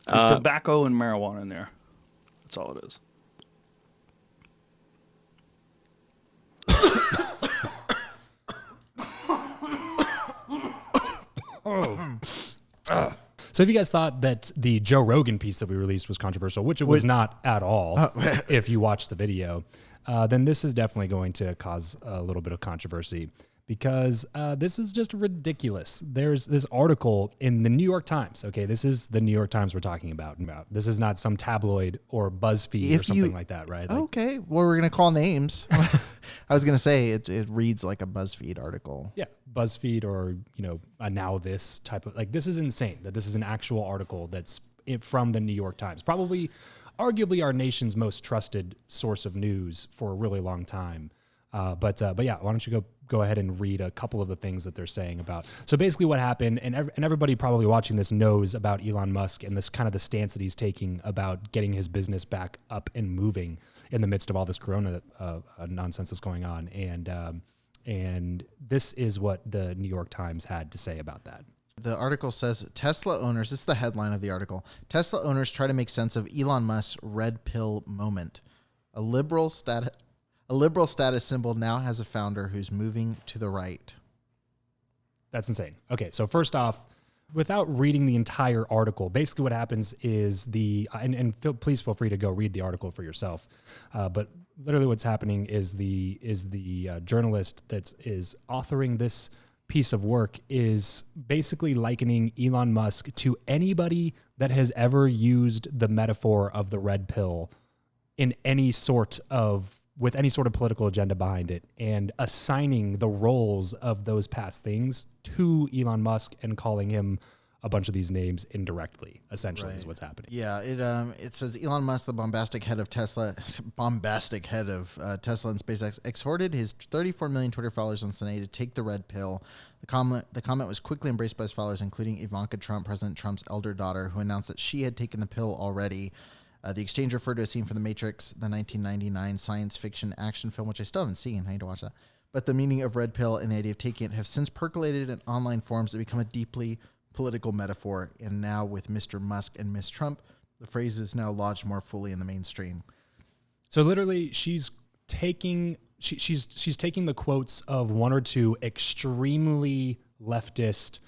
There's tobacco and marijuana in there. That's all it is. So if you guys thought that the Joe Rogan piece that we released was controversial, which it was not at all, if you watch the video, then this is definitely going to cause a little bit of controversy because this is just ridiculous. There's this article in the New York Times. Okay, this is the New York Times we're talking about. This is not some tabloid or BuzzFeed or something like that, right? Like, okay, well, we're going to call names. I was going to say it reads like a BuzzFeed article. Yeah, BuzzFeed or, a Now This type of, like, this is insane that this is an actual article that's from the New York Times. Probably, arguably our nation's most trusted source of news for a really long time. But yeah, why don't you go ahead and read a couple of the things that they're saying about. So basically what happened, and everybody probably watching this knows about Elon Musk and this kind of the stance that he's taking about getting his business back up and moving in the midst of all this corona nonsense that's going on. And this is what the New York Times had to say about that. The article says Tesla owners, this is the headline of the article, Tesla owners try to make sense of Elon Musk's red pill moment. A liberal status symbol now has a founder who's moving to the right. That's insane. Okay, so first off, without reading the entire article, basically what happens is please feel free to go read the article for yourself. But literally what's happening is the journalist that is authoring this piece of work is basically likening Elon Musk to anybody that has ever used the metaphor of the red pill with any sort of political agenda behind it, and assigning the roles of those past things to Elon Musk and calling him a bunch of these names indirectly, essentially, is what's happening. Yeah, it says Elon Musk, the bombastic head of Tesla and SpaceX, exhorted his 34 million Twitter followers on Sunday to take the red pill. The comment was quickly embraced by his followers, including Ivanka Trump, President Trump's elder daughter, who announced that she had taken the pill already. The exchange referred to a scene from The Matrix, the 1999 science fiction action film, which I still haven't seen. I need to watch that. But the meaning of red pill and the idea of taking it have since percolated in online forums that become a deeply political metaphor. And now with Mr. Musk and Miss Trump, the phrase is now lodged more fully in the mainstream. So literally, she's taking the quotes of one or two extremely leftist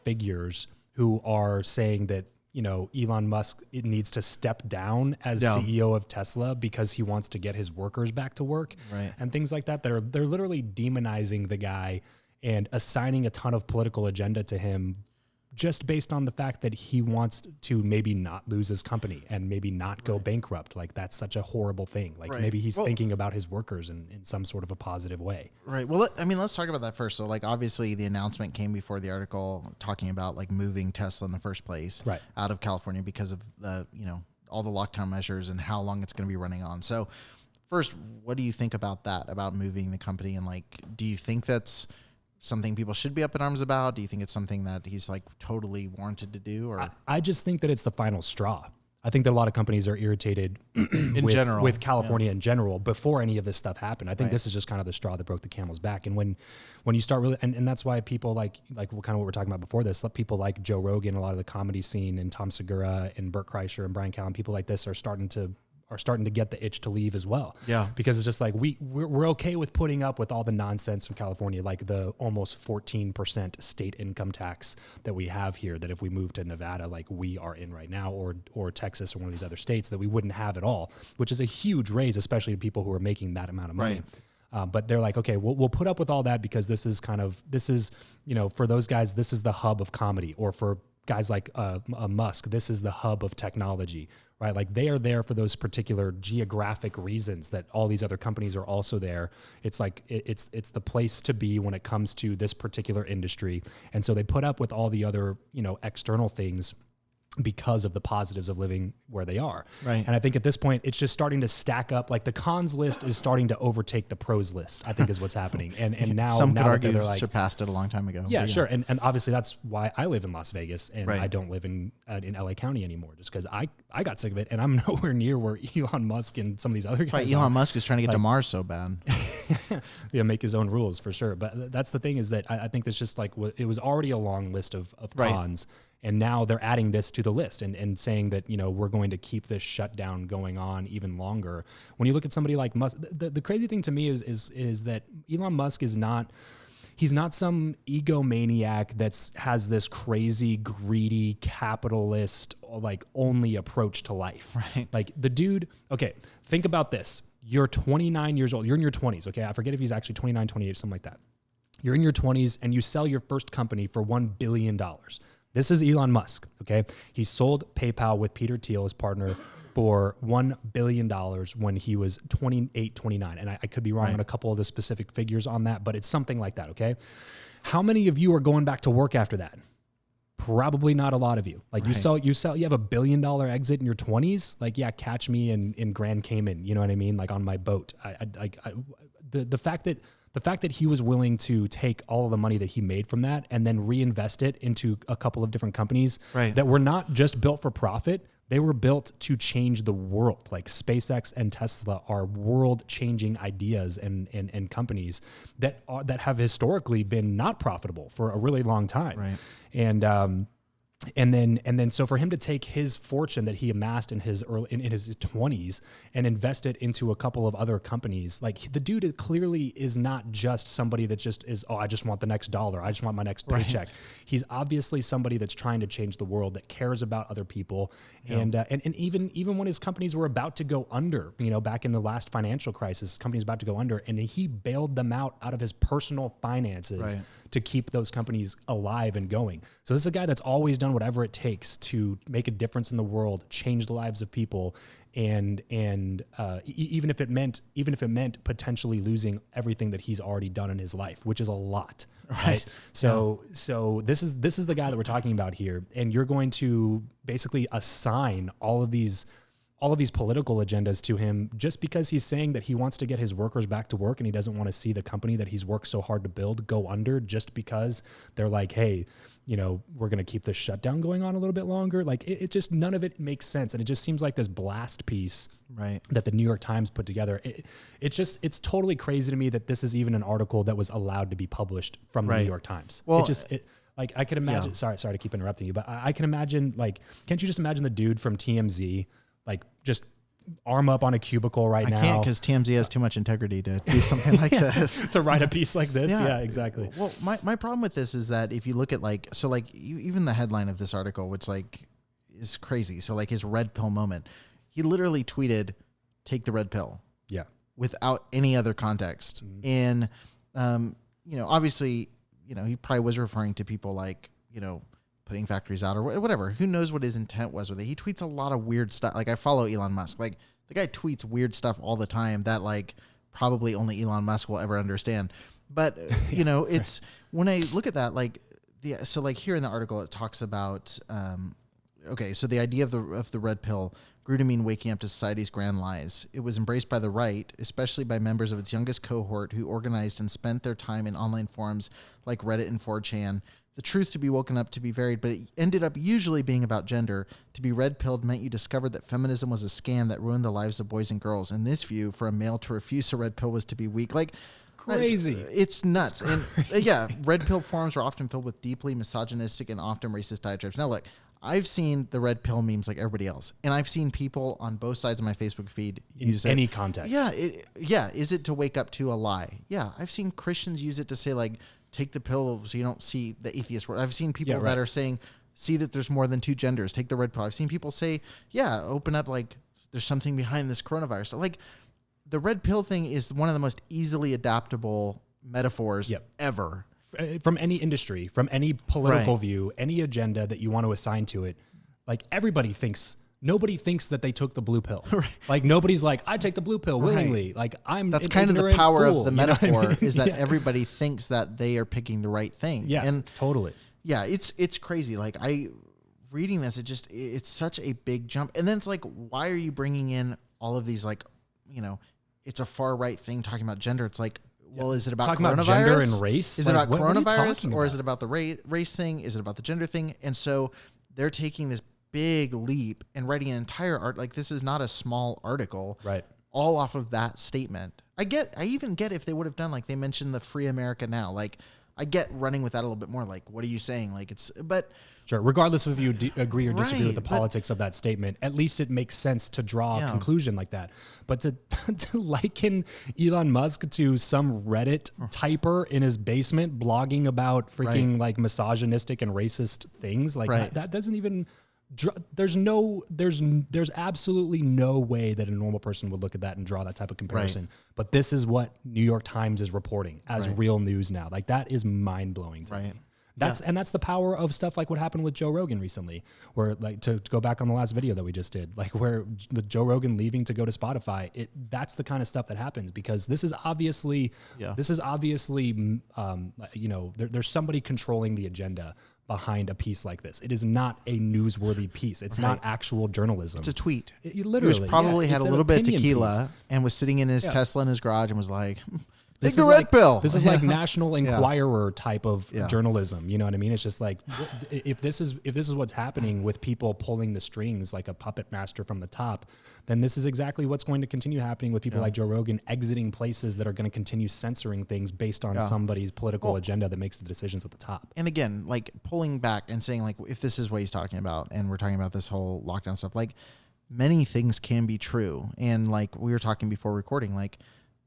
figures who are saying that, Elon Musk needs to step down as CEO of Tesla because he wants to get his workers back to work, and things like that. They're literally demonizing the guy and assigning a ton of political agenda to him just based on the fact that he wants to maybe not lose his company and maybe not go bankrupt. Like, that's such a horrible thing. Like, maybe he's thinking about his workers in some sort of a positive way. Right. Well, let's talk about that first. So, like, obviously the announcement came before the article talking about, like, moving Tesla in the first place out of California because of the, all the lockdown measures and how long it's going to be running on. So first, what do you think about that, about moving the company? And, like, do you think that's something people should be up in arms about? Do you think it's something that he's, like, totally warranted to do? Or I just think that it's the final straw. I think that a lot of companies are irritated with California in general before any of this stuff happened. I think this is just kind of the straw that broke the camel's back. And when you start really, and that's why people like kind of what we're talking about before this, people like Joe Rogan, a lot of the comedy scene, and Tom Segura and Burt Kreischer and Brian Callen, people like this are starting to get the itch to leave as well. Yeah. Because it's just like, we're okay with putting up with all the nonsense from California, like the almost 14% state income tax that we have here, that if we move to Nevada, like we are in right now, or Texas or one of these other states, that we wouldn't have at all, which is a huge raise, especially to people who are making that amount of money. But they're like, okay, we'll put up with all that because this is, for those guys, this is the hub of comedy, or for guys like Musk, this is the hub of technology, right? Like, they are there for those particular geographic reasons that all these other companies are also there. It's like, it's the place to be when it comes to this particular industry. And so they put up with all the other, external things because of the positives of living where they are. Right. And I think at this point, it's just starting to stack up. Like, the cons list is starting to overtake the pros list, I think, is what's happening. And now some could argue they're like, surpassed it a long time ago. Yeah, sure. And obviously that's why I live in Las Vegas and I don't live in LA County anymore, just because I got sick of it, and I'm nowhere near where Elon Musk and some of these other guys are. Elon Musk is trying to get to Mars so bad. Yeah, make his own rules for sure. But that's the thing, is that I think it's just like, it was already a long list of cons. And now they're adding this to the list and saying that, we're going to keep this shutdown going on even longer. When you look at somebody like Musk, the crazy thing to me is that Elon Musk is not, he's not some egomaniac has this crazy, greedy, capitalist, like only approach to life. Right. Like the dude, okay, think about this. You're 29 years old. You're in your 20s, okay? I forget if he's actually 29, 28, something like that. You're in your 20s and you sell your first company for $1 billion. This is Elon Musk, okay? He sold PayPal with Peter Thiel, his partner, for $1 billion when he was 28, 29. And I could be wrong on a couple of the specific figures on that, but it's something like that, okay? How many of you are going back to work after that? Probably not a lot of you. Like you have a $1 billion exit in your 20s. Like, yeah, catch me in Grand Cayman. You know what I mean? Like on my boat. The fact that he was willing to take all of the money that he made from that and then reinvest it into a couple of different companies that were not just built for profit, they were built to change the world. Like SpaceX and Tesla are world-changing ideas and companies that have historically been not profitable for a really long time. Right. And then so for him to take his fortune that he amassed in his in his 20s and invest it into a couple of other companies, like the dude clearly is not just somebody that just is, I just want the next dollar, I just want my next paycheck. He's obviously somebody that's trying to change the world, that cares about other people. And even when his companies were about to go under, back in the last financial crisis, companies about to go under, and he bailed them out of his personal finances to keep those companies alive and going. So this is a guy that's always done whatever it takes to make a difference in the world, change the lives of people, and even if it meant potentially losing everything that he's already done in his life, which is a lot. Right. So this is the guy that we're talking about here, and you're going to basically assign all of these political agendas to him just because he's saying that he wants to get his workers back to work and he doesn't want to see the company that he's worked so hard to build go under just because they're like, hey, we're going to keep this shutdown going on a little bit longer. Like it just, none of it makes sense. And it just seems like this blast piece that the New York Times put together. It's totally crazy to me that this is even an article that was allowed to be published from the New York Times. Well, like I could imagine, sorry to keep interrupting you, but I can imagine, like, can't you just imagine the dude from TMZ, like just arm up on a cubicle now? I can't, because TMZ has too much integrity to do something like this. To write a piece like this. Yeah, exactly. Well, my problem with this is that if you look at even the headline of this article, which is crazy. So like his red pill moment, he literally tweeted, "Take the red pill." Yeah. Without any other context. And, obviously, he probably was referring to people like, putting factories out or whatever. Who knows what his intent was with it? He tweets a lot of weird stuff. Like I follow Elon Musk. Like the guy tweets weird stuff all the time that like probably only Elon Musk will ever understand. But it's when I look at that, like here in the article it talks about so the idea of the red pill grew to mean waking up to society's grand lies. It was embraced by the right, especially by members of its youngest cohort who organized and spent their time in online forums like Reddit and 4chan. The truth to be woken up to be varied, but it ended up usually being about gender. To be red-pilled meant you discovered that feminism was a scam that ruined the lives of boys and girls. In this view, for a male to refuse a red pill was to be weak. Like, crazy. It's nuts. And red pill forums are often filled with deeply misogynistic and often racist diatribes. Now, look, I've seen the red pill memes like everybody else, and I've seen people on both sides of my Facebook feed use any context. Yeah, is it to wake up to a lie? Yeah, I've seen Christians use it to say like, take the pill so you don't see the atheist world. I've seen people that are saying, see that there's more than two genders, take the red pill. I've seen people say, open up, like there's something behind this coronavirus. So, like the red pill thing is one of the most easily adaptable metaphors ever. From any industry, from any political view, any agenda that you want to assign to it. Like nobody thinks that they took the blue pill. Like nobody's like, I take the blue pill willingly. Like that's kind of the power of the metaphor is that everybody thinks that they are picking the right thing. Yeah, and totally. Yeah, it's crazy. Like reading this, it's such a big jump. And then it's like, why are you bringing in all of these, like, it's a far right thing talking about gender. It's like, well, is it about talking coronavirus? About gender and race? Is it about coronavirus, or is it about the race thing? Is it about the gender thing? And so they're taking this big leap and writing an entire like this is not a small article, right? All off of that statement. I even get if they would have done, like they mentioned the Free America Now, like I get running with that a little bit more. Like, what are you saying? Like, but Sure. Regardless of if you agree or disagree with the Right, politics of that statement, at least it makes sense to draw a conclusion like that. But to liken Elon Musk to some Reddit typer in his basement blogging about freaking like misogynistic and racist things, like that doesn't even. There's absolutely no way that a normal person would look at that and draw that type of comparison. Right. But this is what New York Times is reporting as real news now. Like, that is mind blowing to me. And that's the power of stuff like what happened with Joe Rogan recently, where, like, to go back on the last video that we just did, like, where the Joe Rogan leaving to go to Spotify, that's the kind of stuff that happens, because this is obviously, you know, there's somebody controlling the agenda behind a piece like this. It is not a newsworthy piece. It's not actual journalism. It's a tweet. It literally, he was probably had a little bit of tequila and was sitting in his Tesla in his garage and was like, take the red pill. This is like National Enquirer type of journalism. You know what I mean? It's just like, if this is what's happening with people pulling the strings like a puppet master from the top, then this is exactly what's going to continue happening with people like Joe Rogan exiting places that are going to continue censoring things based on somebody's political agenda that makes the decisions at the top. And again, like, pulling back and saying, like, if this is what he's talking about, and we're talking about this whole lockdown stuff, like, many things can be true. And like we were talking before recording, like,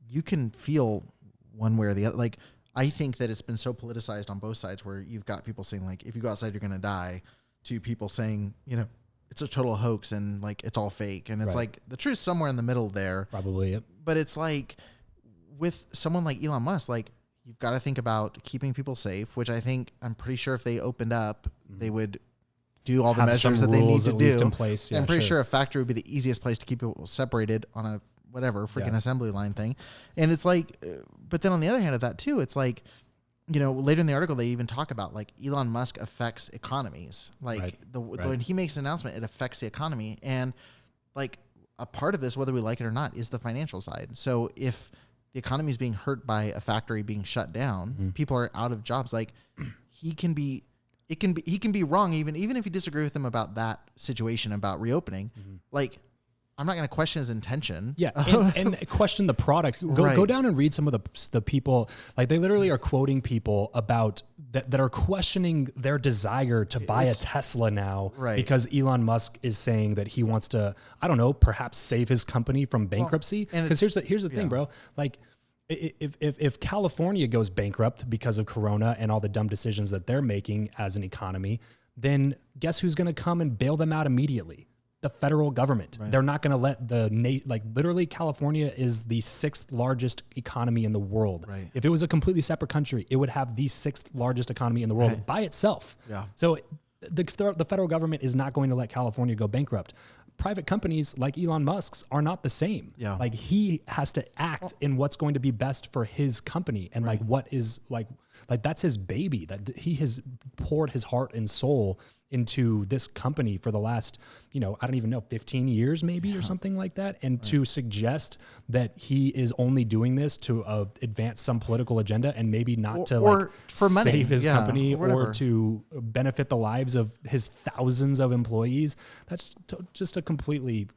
you can feel one way or the other. Like, I think that it's been so politicized on both sides, where you've got people saying, like, if you go outside, you're going to die, to people saying, you know, it's a total hoax and like it's all fake. And it's like the truth's somewhere in the middle there. Probably. Yep. But it's like with someone like Elon Musk, like, you've got to think about keeping people safe, which I'm pretty sure if they opened up, they would do all the measures that they need to do. In place. Yeah, I'm pretty sure a factory would be the easiest place to keep people separated on a whatever freaking assembly line thing. And it's like, but then on the other hand of that too, it's like, you know, later in the article, they even talk about, like, Elon Musk affects economies. Like, when he makes an announcement, it affects the economy. And like, a part of this, whether we like it or not, is the financial side. So if the economy is being hurt by a factory being shut down, people are out of jobs. Like, he can be wrong, even if you disagree with him about that situation about reopening. Like, I'm not going to question his intention. Yeah, and question the product. Go down and read some of the people. Like, they literally are quoting people about that are questioning their desire to buy a Tesla now because Elon Musk is saying that he wants to, I don't know, perhaps save his company from bankruptcy. Because here's the thing, bro. Like, if California goes bankrupt because of Corona and all the dumb decisions that they're making as an economy, then guess who's going to come and bail them out immediately? The federal government. They're not going to let literally, California is the 6th largest economy in the world. If it was a completely separate country, it would have the 6th largest economy in the world by itself. So the federal government is not going to let California go bankrupt. Private companies like Elon Musk's are not the same. Like, he has to act in what's going to be best for his company, and like what is like that's his baby, that he has poured his heart and soul into this company for the last, I don't even know, 15 years maybe or something like that. And to suggest that he is only doing this to advance some political agenda and maybe not to for money. Save his company or to benefit the lives of his thousands of employees, that's just a completely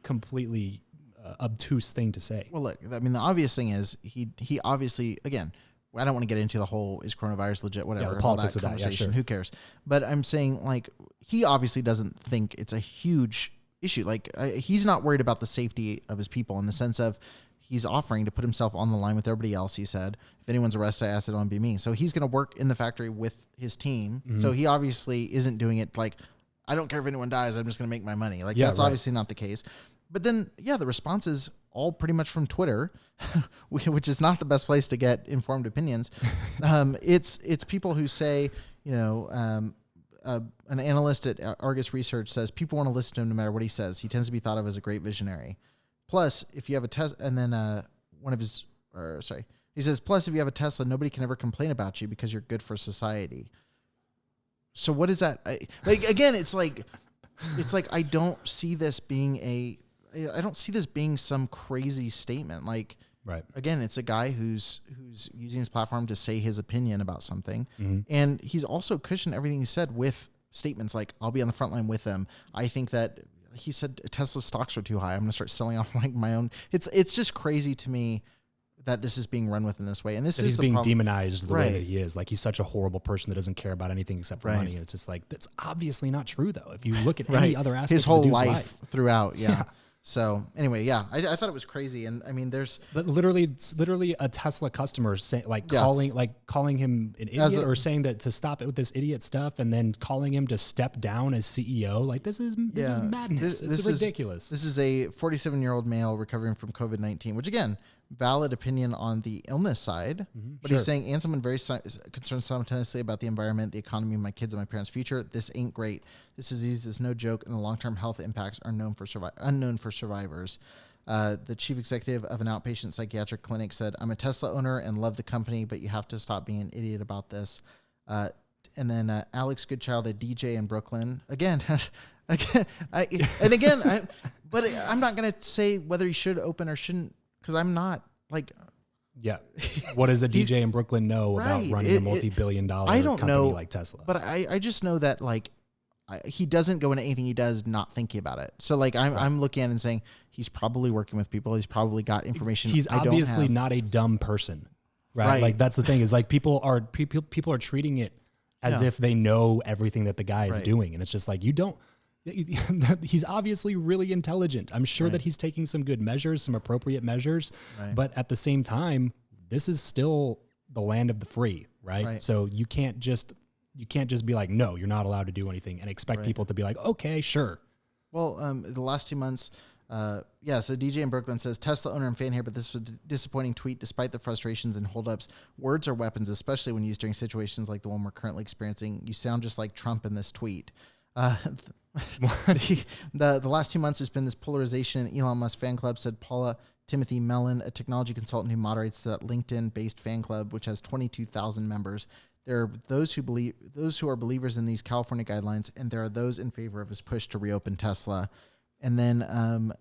obtuse thing to say. Well, look, I mean, the obvious thing is he obviously, again, I don't want to get into the whole, is coronavirus legit, whatever, the politics all that of that, conversation. Who cares? But I'm saying, like, he obviously doesn't think it's a huge issue. Like, he's not worried about the safety of his people, in the sense of he's offering to put himself on the line with everybody else. He said, if anyone's arrested, I ask it on be me. So he's going to work in the factory with his team. So he obviously isn't doing it like, I don't care if anyone dies, I'm just going to make my money. Like, that's obviously not the case. But then, the response is all pretty much from Twitter, which is not the best place to get informed opinions. It's people who say, an analyst at Argus Research says people want to listen to him no matter what he says. He tends to be thought of as a great visionary. Plus, if you have a Tesla, and then he says, plus if you have a Tesla, nobody can ever complain about you because you're good for society. So what is that? Again, it's like I don't see this being some crazy statement. Like, again, it's a guy who's using his platform to say his opinion about something. And he's also cushioned everything he said with statements like, I'll be on the front line with them. I think that he said Tesla stocks are too high. I'm going to start selling off like my own. It's just crazy to me that this is being run with in this way. And this that is he's the being problem. demonized the way Right. that he is. Like he's such a horrible person that doesn't care about anything except for Right. money. And it's just like, that's obviously not true though. If you look at Right. any other aspect His whole of the dude's life throughout. Yeah. Yeah. So anyway, yeah, I thought it was crazy. And I mean, there's, But literally, it's literally a Tesla customer calling him an idiot or saying that to stop it with this idiot stuff, and then calling him to step down as CEO. Like this is madness. It's ridiculous. This is a 47-year-old male recovering from COVID-19, which again, valid opinion on the illness side, but he's saying, and someone very concerned simultaneously about the environment, the economy, my kids, and my parents' future. This ain't great. This disease is no joke, and the long-term health impacts are unknown for survivors. The chief executive of an outpatient psychiatric clinic said, "I'm a Tesla owner and love the company, but you have to stop being an idiot about this." And then Alex Goodchild, a DJ in Brooklyn, again, but I'm not going to say whether he should open or shouldn't, because I'm not like. Yeah. What does a DJ in Brooklyn know about running a multi-billion-dollar company like Tesla? But I just know that like he doesn't go into anything he does not thinking about it. So like I'm looking at it and saying he's probably working with people. He's probably got information. He's I don't obviously have. not a dumb person, right? Like that's the thing is like people are treating it as if they know everything that the guy is doing, and it's just like you don't. He's obviously really intelligent. I'm sure that he's taking some good measures, some appropriate measures, but at the same time, this is still the land of the free, right? So you can't just be like, no, you're not allowed to do anything and expect people to be like, okay, sure. Well, the last 2 months, so DJ in Brooklyn says, Tesla owner and fan here, but this was a disappointing tweet despite the frustrations and holdups. Words are weapons, especially when used during situations like the one we're currently experiencing. You sound just like Trump in this tweet. The last 2 months has been this polarization in the Elon Musk fan club, said Paula Timothy Mellon, a technology consultant who moderates that LinkedIn-based fan club, which has 22,000 members. There are those who are believers in these California guidelines, and there are those in favor of his push to reopen Tesla. And then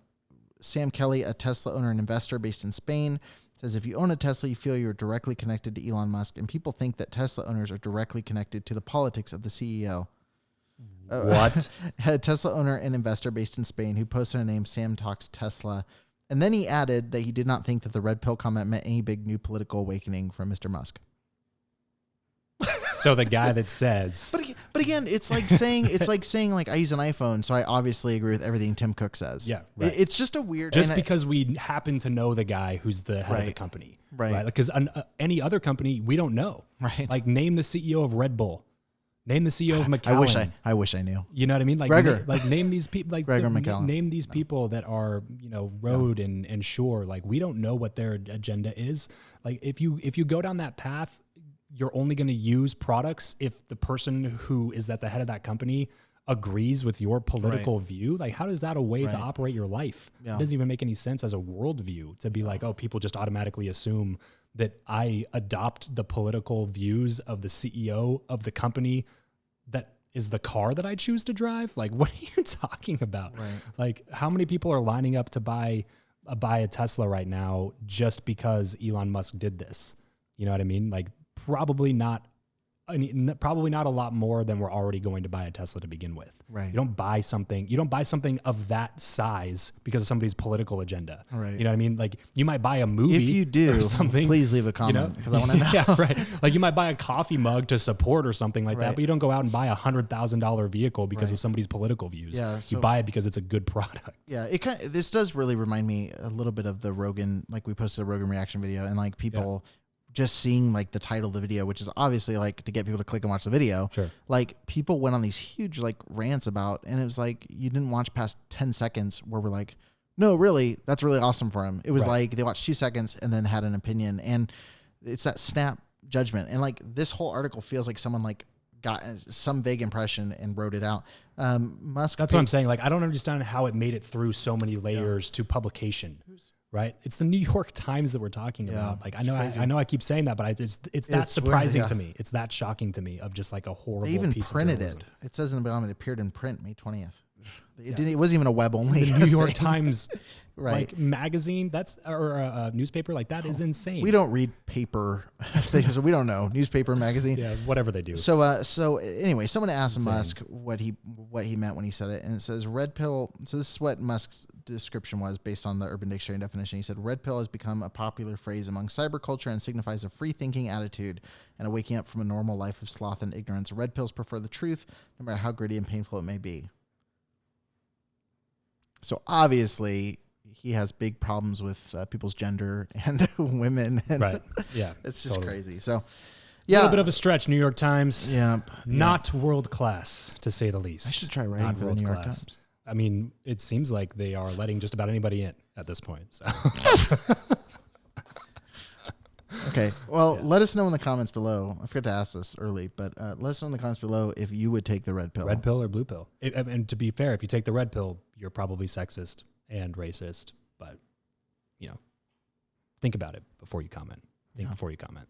Sam Kelly, a Tesla owner and investor based in Spain, says if you own a Tesla, you feel you're directly connected to Elon Musk, and people think that Tesla owners are directly connected to the politics of the CEO. What? A Tesla owner and investor based in Spain who posted a name, Sam Talks Tesla. And then he added that he did not think that the red pill comment meant any big new political awakening from Mr. Musk. So the guy that says, but again, it's like saying like I use an iPhone, so I obviously agree with everything Tim Cook says. Yeah, right. It's just a weird. Just because we happen to know the guy who's the head of the company, right? Because any other company we don't know, right? Like name the CEO of Red Bull, name the CEO of McAllen. I wish I knew. You know what I mean? Like Gregor. Name these people. Like Gregor McAllen. Name these people that are Rode and Shure. Like we don't know what their agenda is. Like if you go down that path, you're only going to use products if the person who is at the head of that company agrees with your political view. Like, how is that a way to operate your life? Yeah. It doesn't even make any sense as a worldview to be like, oh, people just automatically assume that I adopt the political views of the CEO of the company that is the car that I choose to drive. Like, what are you talking about? Right. Like, how many people are lining up to buy a Tesla right now just because Elon Musk did this? You know what I mean? Like, probably not a lot more than we're already going to buy a Tesla to begin with. Right. You don't buy something of that size because of somebody's political agenda. Right. You know what I mean? Like you might buy a movie. If you do, or something, please leave a comment because I want to know. Yeah, right. Like you might buy a coffee mug to support or something like that, but you don't go out and buy $100,000 vehicle because of somebody's political views. Yeah, you buy it because it's a good product. Yeah, this does really remind me a little bit of the Rogan. Like we posted a Rogan reaction video, and like people. Yeah. Just seeing like the title of the video, which is obviously like to get people to click and watch the video. Sure. Like people went on these huge like rants about, and it was like, you didn't watch past 10 seconds where we're like, no, really, that's really awesome for him. It was like they watched 2 seconds and then had an opinion, and it's that snap judgment. And like this whole article feels like someone like got some vague impression and wrote it out. Musk. That's what I'm saying. Like, I don't understand how it made it through so many layers to publication. Right, it's the New York Times that we're talking about. Like I know I keep saying that, but it's that surprising to me. It's that shocking to me of just like a horrible. They even piece printed it. It says in the bottom it appeared in print May 20th. It wasn't even a web only. The New York Times, like magazine. Or a newspaper. Like that is insane. We don't read paper things. We don't know newspaper, magazine. Yeah, whatever they do. So anyway, someone asked Musk what he meant when he said it, and it says red pill. So this is what Musk's description was based on the Urban Dictionary definition. He said, red pill has become a popular phrase among cyberculture and signifies a free-thinking attitude and a waking up from a normal life of sloth and ignorance. Red pills prefer the truth, no matter how gritty and painful it may be. So obviously, he has big problems with people's gender and women. And Right. Yeah. it's just totally. crazy. So, A yeah. little bit of a stretch, New York Times. Yeah. Not world class, to say the least. I should try writing Not for the world New York class. Times. I mean, it seems like they are letting just about anybody in at this point. So. Okay. Well, let us know in the comments below. I forgot to ask this early, but let us know in the comments below if you would take the red pill. Red pill or blue pill? And to be fair, if you take the red pill, you're probably sexist and racist. But, think about it before you comment. Think before you comment.